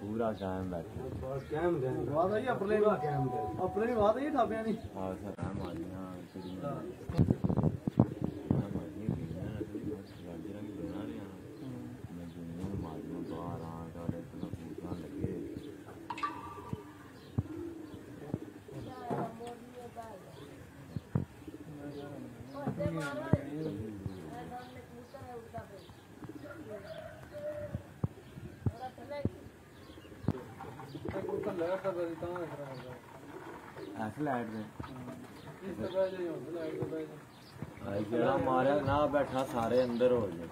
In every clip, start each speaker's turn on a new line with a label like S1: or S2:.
S1: पूरा कायम बैठा
S2: अपने बात है ढाबिया नहीं
S1: मारा ना बैठा सारे अंदर हो गए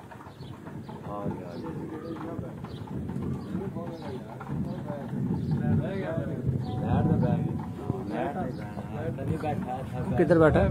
S2: किधर बैठा है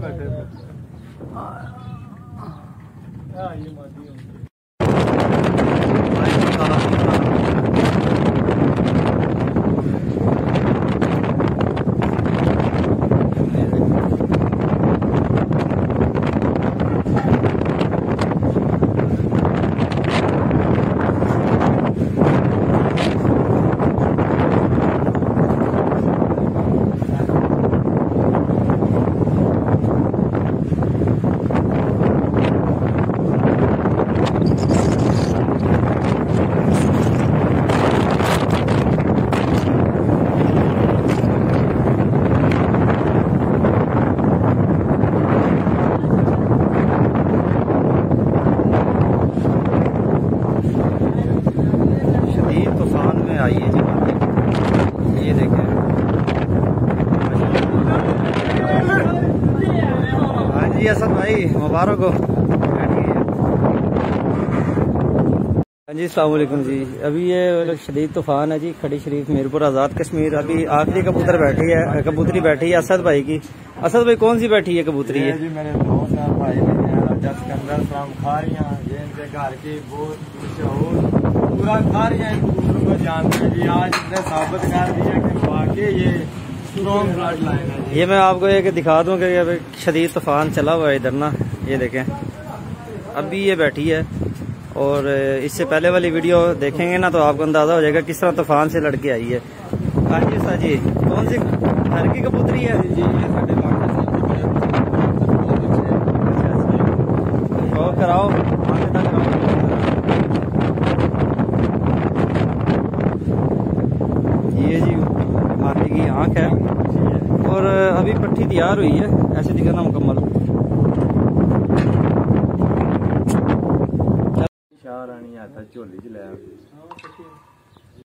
S2: आई है जी। ये देखें, हाँ जी असद भाई मुबारक हो। हाँ जी अस्सलाम वालेकुम जी। अभी ये शदीद तूफान है जी, खड़ी शरीफ मीरपुर आज़ाद कश्मीर। अभी आखिरी कबूतर बैठी है, कबूतरी बैठी है असद भाई की। असद भाई कौन सी बैठी है कबूतरी है?
S1: जी मेरे दोस्त हैं भाई सिकंदर फ्राम खारियां, ये इनके घर की बहुत मशहूर पूरा खारियां इन कबूतरों को जानते हैं जी। आज इसने साबित कर दिया कि वाकई ये स्ट्रॉन्ग ब्लड लाइन है।
S2: ये मैं आपको एक दिखा दूं कि शदीद तूफान चला हुआ है इधर ना, ये देखें अभी ये बैठी है। और इससे पहले वाली वीडियो देखेंगे ना तो आपको अंदाजा हो जाएगा किस तरह तूफान से लड़के आई है। हाँ जी सर जी, कौन सी घर की कबूतरी है?
S1: जी ये साढ़े
S2: शौक कराओ, ये जी माथे की आंख है और अभी पट्टी तैयार हुई है, ऐसे दिखाना मुकम्मल।
S1: शाह रानी आता झोली च लिया।